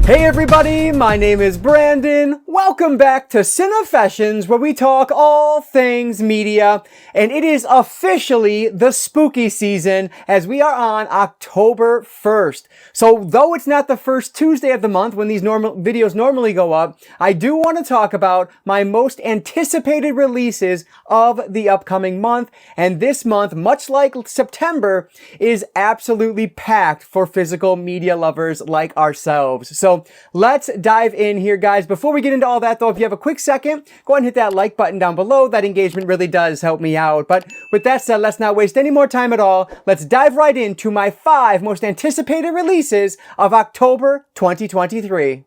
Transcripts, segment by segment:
Hey everybody, my name is Brandon. Welcome back to Cinefessions, where we talk all things media, and it is officially the spooky season as we are on October 1st. So though it's not the first Tuesday of the month when these videos normally go up, I do want to talk about my most anticipated releases of the upcoming month, and this month, much like September, is absolutely packed for physical media lovers like ourselves. So let's dive in here, guys. Before we get into all that, though, if you have a quick second, go ahead and hit that like button down below. That engagement really does help me out. But with that said, let's not waste any more time at all. Let's dive right into my 5 most anticipated releases of October 2023.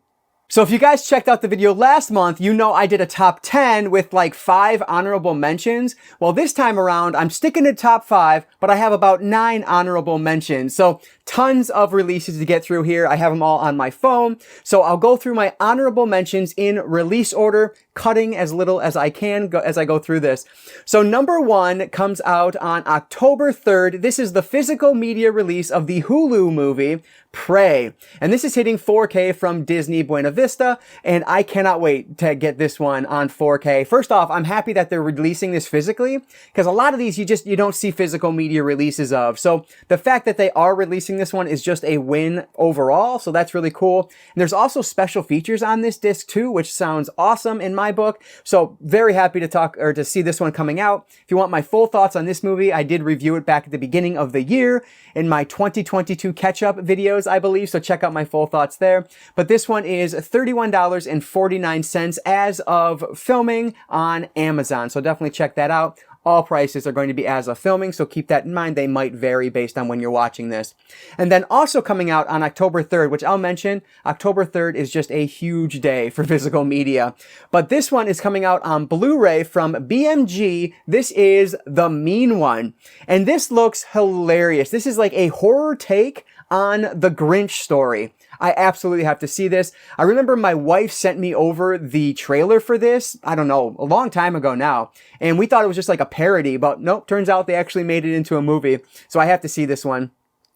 So if you guys checked out the video last month, you know I did a top 10 with like 5 honorable mentions. Well, this time around, I'm sticking to top 5, but I have about 9 honorable mentions. So tons of releases to get through here. I have them all on my phone. So I'll go through my honorable mentions in release order, cutting as little as I can as I go through this. So number 1 comes out on October 3rd. This is the physical media release of the Hulu movie, Prey. And this is hitting 4K from Disney Buena Vista, and I cannot wait to get this one on 4K. First off, I'm happy that they're releasing this physically, because a lot of these you don't see physical media releases of. So the fact that they are releasing this one is just a win overall, so that's really cool. And there's also special features on this disc too, which sounds awesome in my book. So very happy to see this one coming out. If you want my full thoughts on this movie, I did review it back at the beginning of the year in my 2022 catch-up videos, I believe, so check out my full thoughts there. But this one is $31.49 as of filming on Amazon, so definitely check that out. All prices are going to be as of filming, so keep that in mind. They might vary based on when you're watching this. And then also coming out on October 3rd, which I'll mention, October 3rd is just a huge day for physical media. But this one is coming out on Blu-ray from BMG. This is The Mean One. And this looks hilarious. This is like a horror take on the Grinch story. I absolutely have to see this. I remember my wife sent me over the trailer for this, I don't know, a long time ago now. And we thought it was just like a parody, but nope, turns out they actually made it into a movie. So I have to see this one.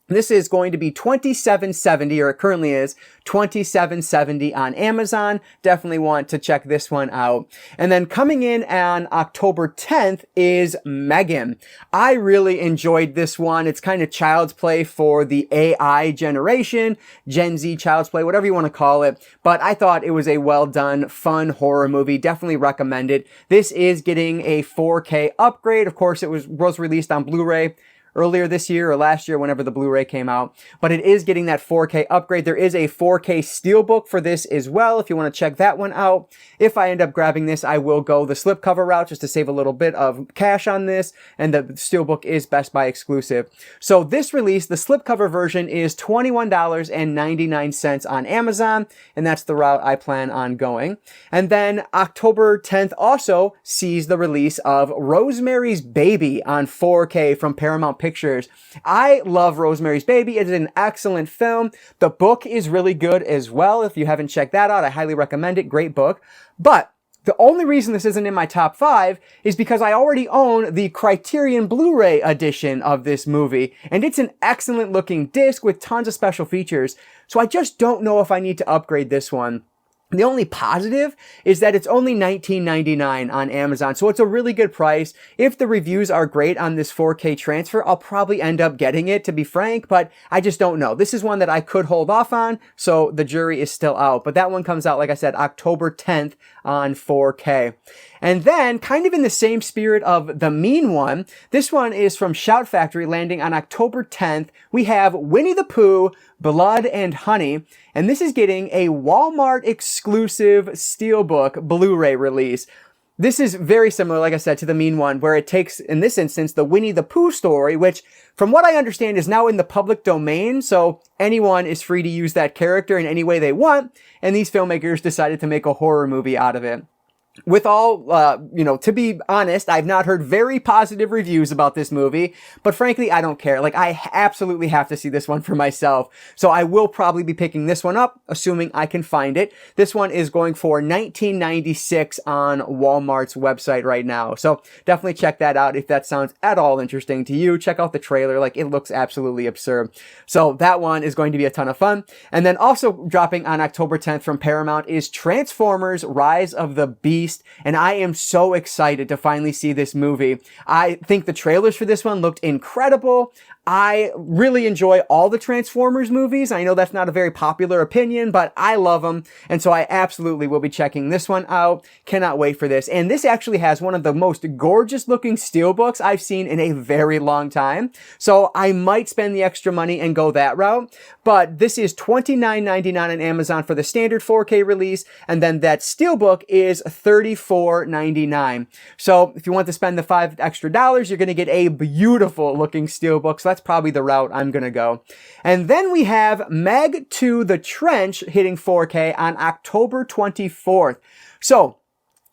This is going to be $27.70, or it currently is $27.70 on Amazon. Definitely want to check this one out. And then coming in on October 10th is Megan. I really enjoyed this one. It's kind of child's play for the AI generation, Gen Z child's play, whatever you want to call it. But I thought it was a well done, fun horror movie. Definitely recommend it. This is getting a 4K upgrade. Of course, it was released on Blu-ray earlier this year or last year, whenever the Blu-ray came out. But it is getting that 4K upgrade. There is a 4K steelbook for this as well, if you want to check that one out. If I end up grabbing this, I will go the slipcover route just to save a little bit of cash on this, and the steelbook is Best Buy exclusive. So this release, the slipcover version, is $21.99 on Amazon, and that's the route I plan on going. And then October 10th also sees the release of Rosemary's Baby on 4K from Paramount Pictures. I love Rosemary's Baby. It is an excellent film. The book is really good as well. If you haven't checked that out, I highly recommend it. Great book. But the only reason this isn't in my top 5 is because I already own the Criterion Blu-ray edition of this movie, and it's an excellent looking disc with tons of special features. So I just don't know if I need to upgrade this one. The only positive is that it's only $19.99 on Amazon, so it's a really good price. If the reviews are great on this 4K transfer, I'll probably end up getting it, to be frank, but I just don't know. This is one that I could hold off on, so the jury is still out. But that one comes out, like I said, October 10th on 4K. And then, kind of in the same spirit of The Mean One, this one is from Shout Factory, landing on October 10th. We have Winnie the Pooh, Blood and Honey, and this is getting a Walmart exclusive steelbook Blu-ray release. This is very similar, like I said, to The Mean One, where it takes, in this instance, the Winnie the Pooh story, which, from what I understand, is now in the public domain, so anyone is free to use that character in any way they want, and these filmmakers decided to make a horror movie out of it. with all, to be honest, I've not heard very positive reviews about this movie, but frankly, I don't care. Like, I absolutely have to see this one for myself. So I will probably be picking this one up, assuming I can find it. This one is going for $19.96 on Walmart's website right now. So definitely check that out if that sounds at all interesting to you. Check out the trailer. Like, it looks absolutely absurd. So that one is going to be a ton of fun. And then also dropping on October 10th from Paramount is Transformers: Rise of the Beast. And I am so excited to finally see this movie. I think the trailers for this one looked incredible. I really enjoy all the Transformers movies. I know that's not a very popular opinion, but I love them. And so I absolutely will be checking this one out. Cannot wait for this. And this actually has one of the most gorgeous looking steelbooks I've seen in a very long time. So I might spend the extra money and go that route. But this is $29.99 on Amazon for the standard 4K release. And then that steelbook is $34.99. So if you want to spend the $5 extra, you're going to get a beautiful looking steelbook. So that's probably the route I'm going to go. And then we have Meg 2 The Trench hitting 4K on October 24th. So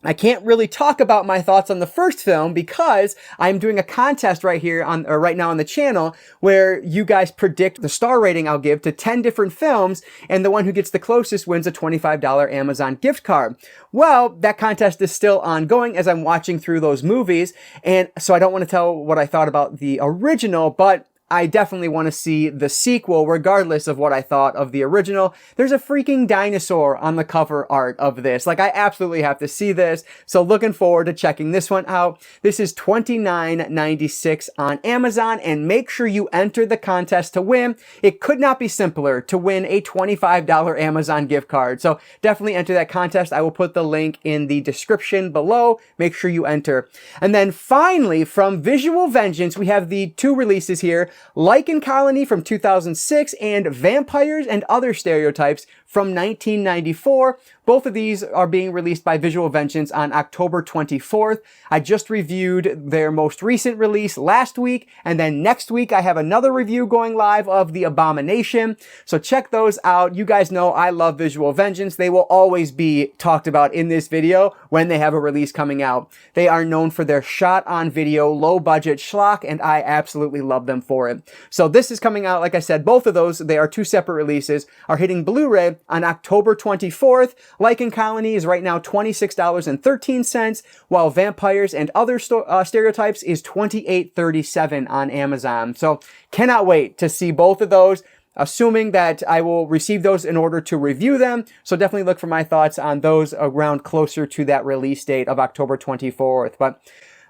I can't really talk about my thoughts on the first film because I'm doing a contest right now on the channel where you guys predict the star rating I'll give to 10 different films, and the one who gets the closest wins a $25 Amazon gift card. Well, that contest is still ongoing as I'm watching through those movies, and so I don't want to tell what I thought about the original, but I definitely want to see the sequel regardless of what I thought of the original. There's a freaking dinosaur on the cover art of this. Like, I absolutely have to see this. So looking forward to checking this one out. This is $29.96 on Amazon, and make sure you enter the contest to win. It could not be simpler to win a $25 Amazon gift card. So definitely enter that contest. I will put the link in the description below. Make sure you enter. And then finally, from Visual Vengeance, we have the two releases here. Lichen Colony from 2006 and Vampires and Other Stereotypes from 1994. Both of these are being released by Visual Vengeance on October 24th. I just reviewed their most recent release last week, and then next week I have another review going live of The Abomination. So check those out. You guys know I love Visual Vengeance. They will always be talked about in this video when they have a release coming out. They are known for their shot-on-video, low-budget schlock, and I absolutely love them for it. So this is coming out, like I said, both of those, they are two separate releases, are hitting Blu-ray on October 24th. Lichen Colony is right now $26.13, while Vampires and Other Stereotypes is $28.37 on Amazon. So cannot wait to see both of those, assuming that I will receive those in order to review them. So definitely look for my thoughts on those around closer to that release date of October 24th. But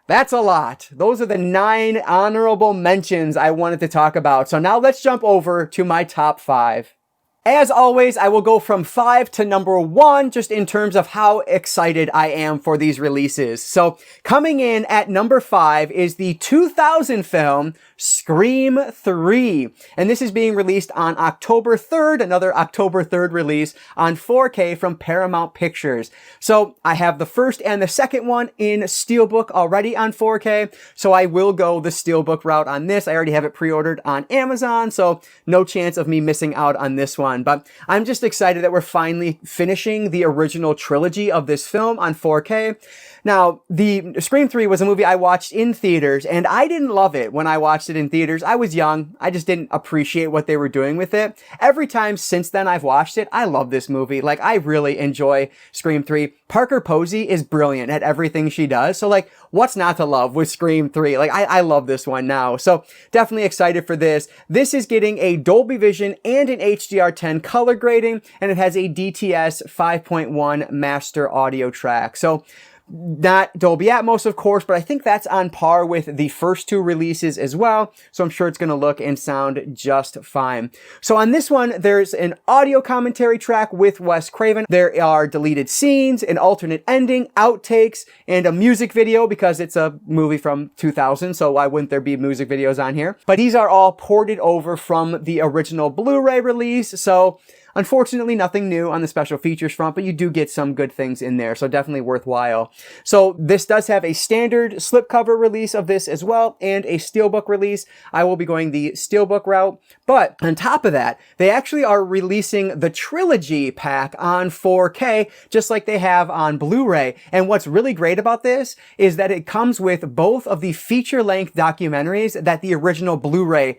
that's a lot. Those are the 9 honorable mentions I wanted to talk about. So now let's jump over to my top 5. As always, I will go from 5 to number 1, just in terms of how excited I am for these releases. So coming in at number 5 is the 2000 film Scream 3. And this is being released on October 3rd, another October 3rd release on 4K from Paramount Pictures. So I have the first and the second one in Steelbook already on 4K. So I will go the Steelbook route on this. I already have it pre-ordered on Amazon, so no chance of me missing out on this one. But I'm just excited that we're finally finishing the original trilogy of this film on 4K. Now, the Scream 3 was a movie I watched in theaters, and I didn't love it when I watched it in theaters. I was young. I just didn't appreciate what they were doing with it. Every time since then I've watched it, I love this movie. Like, I really enjoy Scream 3. Parker Posey is brilliant at everything she does. So, like, what's not to love with Scream 3? Like, I love this one now. So, definitely excited for this. This is getting a Dolby Vision and an HDR10 color grading, and it has a DTS 5.1 master audio track. So, not Dolby Atmos, of course, but I think that's on par with the first two releases as well. So I'm sure it's going to look and sound just fine. So on this one, there's an audio commentary track with Wes Craven. There are deleted scenes, an alternate ending, outtakes, and a music video because it's a movie from 2000. So why wouldn't there be music videos on here? But these are all ported over from the original Blu-ray release. So Unfortunately, nothing new on the special features front, but you do get some good things in there, so definitely worthwhile. So this does have a standard slipcover release of this as well, and a steelbook release. I will be going the steelbook route, but on top of that, they actually are releasing the trilogy pack on 4K, just like they have on Blu-ray. And what's really great about this is that it comes with both of the feature-length documentaries that the original Blu-ray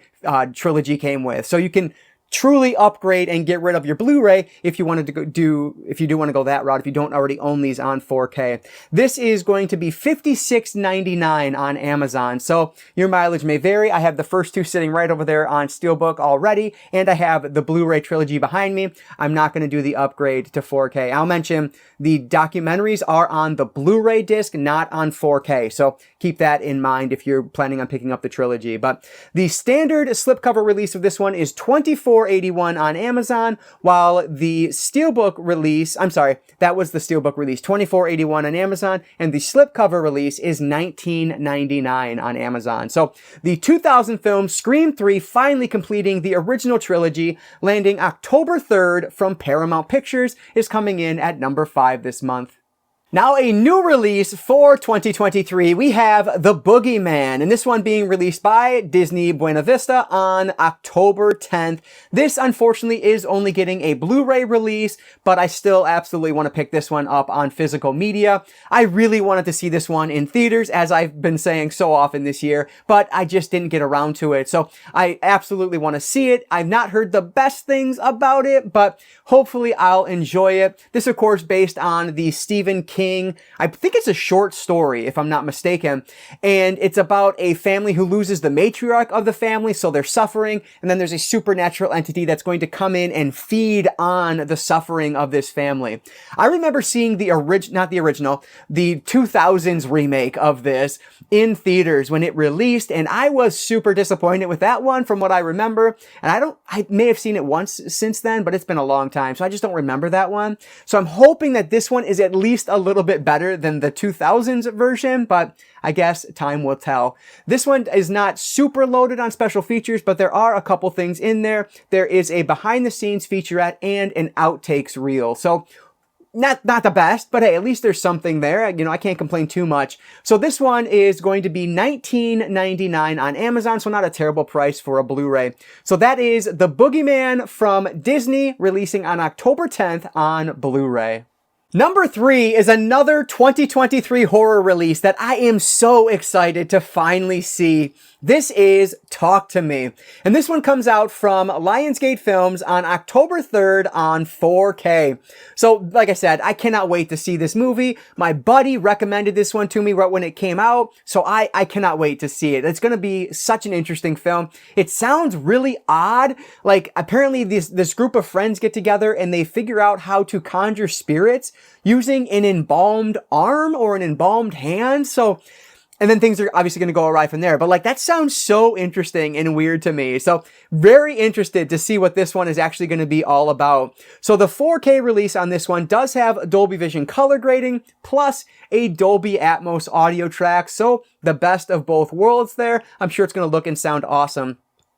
trilogy came with. So you can truly upgrade and get rid of your Blu-ray if you wanted to if you do want to go that route, if you don't already own these on 4K. This is going to be $56.99 on Amazon, so your mileage may vary. I have the first two sitting right over there on Steelbook already, and I have the Blu-ray trilogy behind me. I'm not going to do the upgrade to 4K. I'll mention the documentaries are on the Blu-ray disc, not on 4K, so keep that in mind if you're planning on picking up the trilogy. But the standard slipcover release of this one is $24.81 on Amazon, while the steelbook release, I'm sorry, that was the steelbook release, $24.81 on Amazon, and the slipcover release is $19.99 on Amazon. So the 2000 film Scream 3 finally completing the original trilogy, landing October 3rd from Paramount Pictures, is coming in at number 5 this month. Now, a new release for 2023, we have The Boogeyman, and this one being released by Disney Buena Vista on October 10th. This, unfortunately, is only getting a Blu-ray release, but I still absolutely want to pick this one up on physical media. I really wanted to see this one in theaters, as I've been saying so often this year, but I just didn't get around to it, so I absolutely want to see it. I've not heard the best things about it, but hopefully I'll enjoy it. This, of course, based on the Stephen King, I think it's a short story, if I'm not mistaken, and it's about a family who loses the matriarch of the family, so they're suffering, and then there's a supernatural entity that's going to come in and feed on the suffering of this family. I remember seeing the the 2000s remake of this in theaters when it released, and I was super disappointed with that one from what I remember, and I may have seen it once since then, but it's been a long time, so I just don't remember that one. So I'm hoping that this one is at least a little bit better than the 2000s version, but I guess time will tell. This one is not super loaded on special features, but there are a couple things in there. There is a behind the scenes featurette and an outtakes reel. So not the best, but hey, at least there's something there. You know, I can't complain too much. So this one is going to be $19.99 on Amazon, so not a terrible price for a Blu-ray. So that is The Boogeyman from Disney, releasing on October 10th on Blu-ray. Number 3 is another 2023 horror release that I am so excited to finally see. This is Talk to Me. And this one comes out from Lionsgate Films on October 3rd on 4K. So, like I said, I cannot wait to see this movie. My buddy recommended this one to me right when it came out, so I cannot wait to see it. It's going to be such an interesting film. It sounds really odd. Like, apparently this group of friends get together and they figure out how to conjure spirits using an embalmed arm or an embalmed hand. So, and then things are obviously going to go awry from there. But like, that sounds so interesting and weird to me. So very interested to see what this one is actually going to be all about. So the 4K release on this one does have Dolby Vision color grading plus a Dolby Atmos audio track. So the best of both worlds there. I'm sure it's going to look and sound awesome.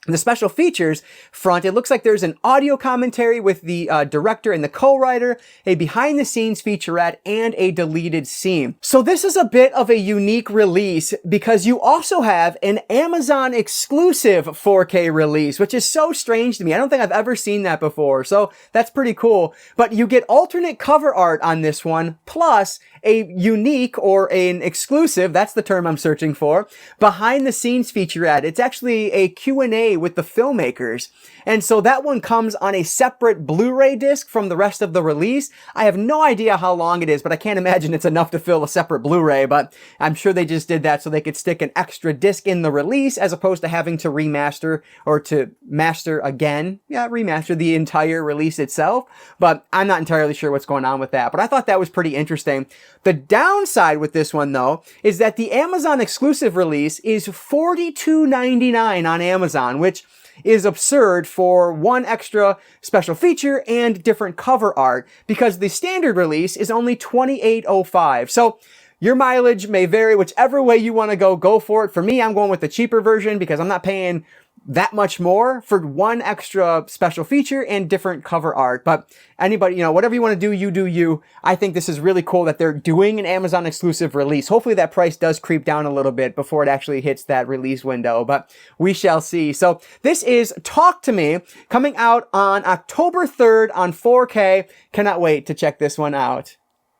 The special features front, it looks like there's an audio commentary with the director and the co-writer, a behind-the-scenes featurette, and a deleted scene. So this is a bit of a unique release because you also have an Amazon exclusive 4K release, which is so strange to me. I don't think I've ever seen that before, so that's pretty cool. But you get alternate cover art on this one, plus a unique or an exclusive, that's the term I'm searching for, behind-the-scenes featurette. It's actually a Q&A with the filmmakers. And so that one comes on a separate Blu-ray disc from the rest of the release. I have no idea how long it is, but I can't imagine it's enough to fill a separate Blu-ray, but I'm sure they just did that so they could stick an extra disc in the release as opposed to having to remaster or to master again. Yeah, remaster the entire release itself, but I'm not entirely sure what's going on with that. But I thought that was pretty interesting. The downside with this one, though, is that the Amazon exclusive release is $42.99 on Amazon, which is absurd for one extra special feature and different cover art, because the standard release is only $28.05. So your mileage may vary whichever way you want to go for it. For me, I'm going with the cheaper version because I'm not paying that much more for one extra special feature and different cover art. But anybody, you know, whatever you want to do, you do you. I think this is really cool that they're doing an Amazon exclusive release. Hopefully that price does creep down a little bit before it actually hits that release window, but we shall see. So this is Talk to Me, coming out on October 3rd on 4K. Cannot wait to check this one out.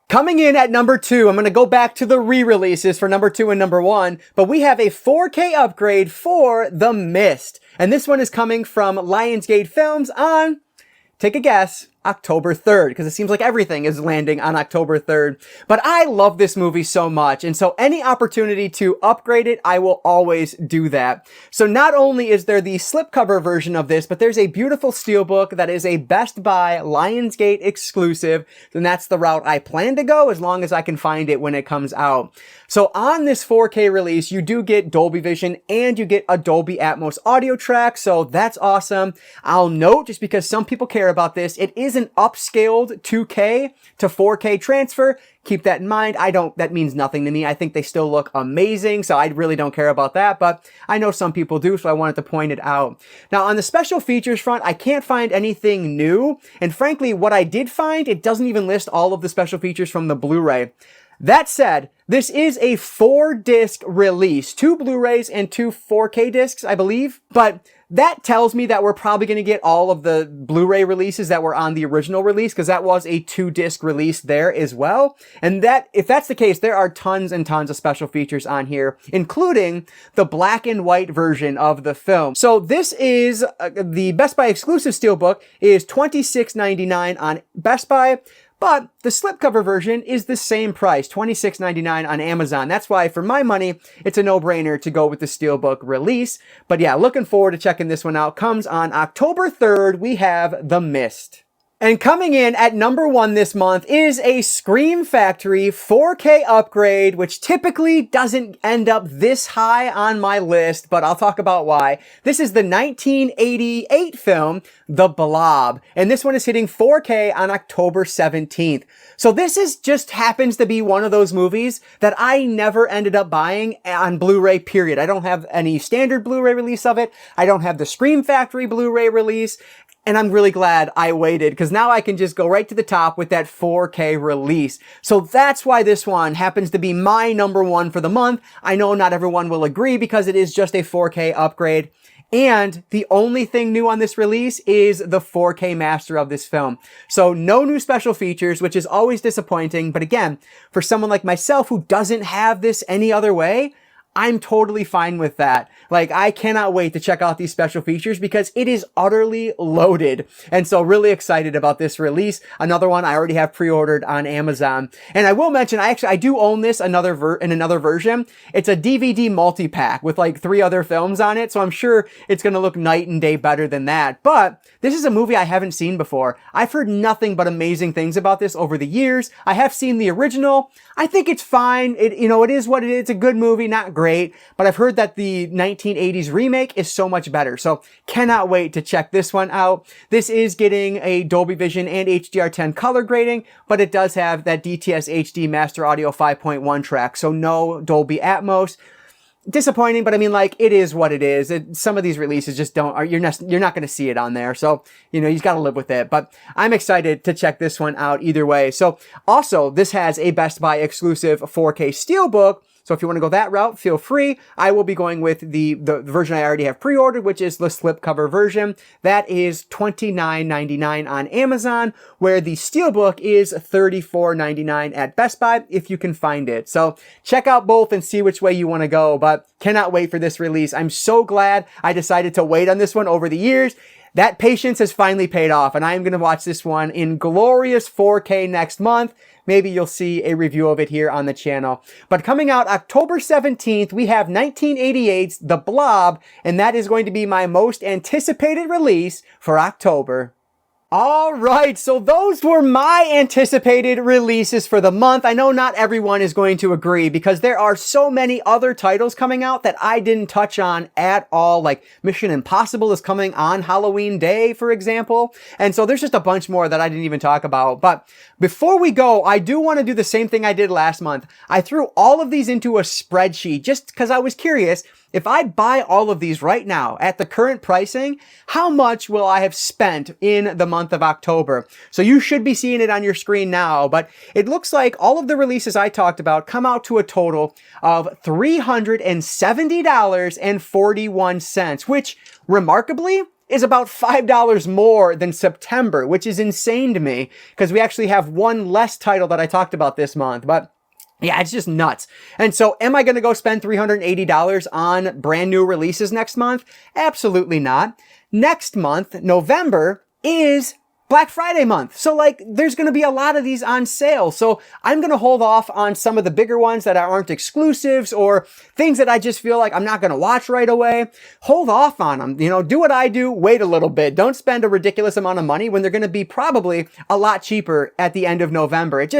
Coming in at number 2, I'm going to go back to the re-releases for number 2 and number 1, but we have a 4K upgrade for The Mist. And this one is coming from Lionsgate Films on, take a guess, October 3rd, because it seems like everything is landing on October 3rd. But I love this movie so much, and so any opportunity to upgrade it, I will always do that. So not only is there the slipcover version of this, but there's a beautiful steelbook that is a Best Buy Lionsgate exclusive, and that's the route I plan to go as long as I can find it when it comes out. So on this 4K release, you do get Dolby Vision and you get a Dolby Atmos audio track, so that's awesome. I'll note, just because some people care about this, it is an upscaled 2K to 4K transfer. Keep that in mind. That means nothing to me. I think they still look amazing, so I really don't care about that, but I know some people do, so I wanted to point it out. Now, on the special features front, I can't find anything new, and frankly, what I did find, it doesn't even list all of the special features from the Blu-ray. That said, this is a 4-disc release, 2 Blu-rays and 2 4K discs, I believe, but that tells me that we're probably going to get all of the Blu-ray releases that were on the original release, because that was a 2-disc release there as well. And that, if that's the case, there are tons and tons of special features on here, including the black and white version of the film. So this is the Best Buy exclusive steelbook is $26.99 on Best Buy. But the slipcover version is the same price, $26.99 on Amazon. That's why, for my money, it's a no-brainer to go with the steelbook release. But yeah, looking forward to checking this one out. Comes on October 3rd, we have The Mist. And coming in at number 1 this month is a Scream Factory 4K upgrade, which typically doesn't end up this high on my list, but I'll talk about why. This is the 1988 film, The Blob, and this one is hitting 4K on October 17th. So this just happens to be one of those movies that I never ended up buying on Blu-ray, period. I don't have any standard Blu-ray release of it. I don't have the Scream Factory Blu-ray release. And I'm really glad I waited, because now I can just go right to the top with that 4K release. So that's why this one happens to be my number 1 for the month. I know not everyone will agree, because it is just a 4K upgrade. And the only thing new on this release is the 4K master of this film. So no new special features, which is always disappointing. But again, for someone like myself who doesn't have this any other way, I'm totally fine with that. Like, I cannot wait to check out these special features because it is utterly loaded. And so really excited about this release. Another one I already have pre-ordered on Amazon. And I will mention, I do own this in another version. It's a DVD multi-pack with like 3 other films on it. So I'm sure it's going to look night and day better than that. But this is a movie I haven't seen before. I've heard nothing but amazing things about this over the years. I have seen the original. I think it's fine. It is what it is. It's a good movie, not great, but I've heard that the 1980s remake is so much better. So cannot wait to check this one out. This is getting a Dolby Vision and HDR10 color grading, but it does have that DTS HD Master Audio 5.1 track. So no Dolby Atmos. Disappointing, but I mean, like, it is what it is. Some of these releases just you're not going to see it on there. So, you got to live with it. But I'm excited to check this one out either way. So also, this has a Best Buy exclusive 4K steelbook. So if you want to go that route, feel free. I will be going with the version I already have pre-ordered, which is the slipcover version. That is $29.99 on Amazon, where the steelbook is $34.99 at Best Buy, if you can find it. So check out both and see which way you want to go, but cannot wait for this release. I'm so glad I decided to wait on this one over the years. That patience has finally paid off, and I am going to watch this one in glorious 4K next month. Maybe you'll see a review of it here on the channel. But coming out October 17th, we have 1988's The Blob, and that is going to be my most anticipated release for October. All right, so those were my anticipated releases for the month. I know not everyone is going to agree because there are so many other titles coming out that I didn't touch on at all. Like Mission Impossible is coming on Halloween Day, for example. And so there's just a bunch more that I didn't even talk about. But before we go, I do want to do the same thing I did last month. I threw all of these into a spreadsheet just because I was curious. if I buy all of these right now at the current pricing, how much will I have spent in the month of October? So you should be seeing it on your screen now, but it looks like all of the releases I talked about come out to a total of $370.41, which remarkably is about $5 more than September, which is insane to me because we actually have one less title that I talked about this month, but yeah, it's just nuts. And so am I going to go spend $380 on brand new releases next month? Absolutely not. Next month, November, is Black Friday month. So like there's going to be a lot of these on sale. So I'm going to hold off on some of the bigger ones that aren't exclusives or things that I just feel like I'm not going to watch right away. Hold off on them. You know, do what I do. Wait a little bit. Don't spend a ridiculous amount of money when they're going to be probably a lot cheaper at the end of November. It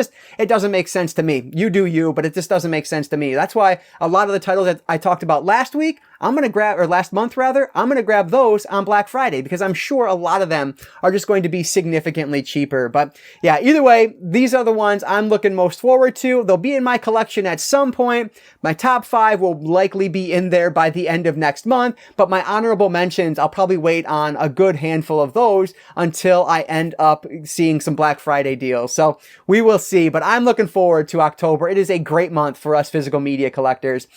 doesn't make sense to me. You do you, but it just doesn't make sense to me. That's why a lot of the titles that I talked about last week, last month rather, I'm going to grab those on Black Friday because I'm sure a lot of them are just going to be significantly cheaper. But yeah, either way, these are the ones I'm looking most forward to. They'll be in my collection at some point. My top 5 will likely be in there by the end of next month, but my honorable mentions, I'll probably wait on a good handful of those until I end up seeing some Black Friday deals. So we will see, but I'm looking forward to October. It is a great month for us physical media collectors.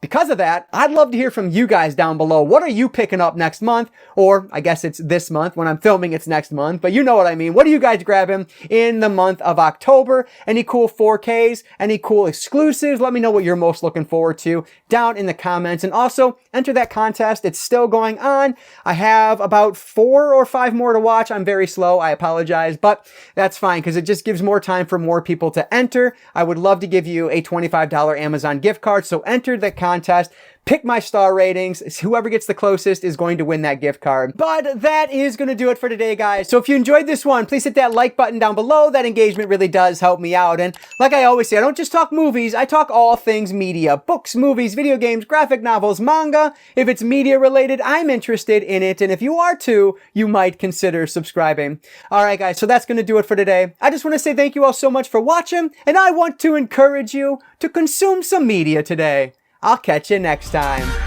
Because of that, I'd love to hear from you guys down below. What are you picking up next month? Or I guess it's this month. When I'm filming, it's next month. But you know what I mean. What are you guys grabbing in the month of October? Any cool 4Ks? Any cool exclusives? Let me know what you're most looking forward to down in the comments. And also, enter that contest. It's still going on. I have about 4 or 5 more to watch. I'm very slow. I apologize. But that's fine because it just gives more time for more people to enter. I would love to give you a $25 Amazon gift card. So enter the contest. Pick my star ratings. Whoever gets the closest is going to win that gift card. But that is going to do it for today, guys. So if you enjoyed this one, please hit that like button down below. That engagement really does help me out. And like I always say, I don't just talk movies. I talk all things media. Books, movies, video games, graphic novels, manga. If it's media related, I'm interested in it. And if you are too, you might consider subscribing. All right, guys. So that's going to do it for today. I just want to say thank you all so much for watching. And I want to encourage you to consume some media today. I'll catch you next time.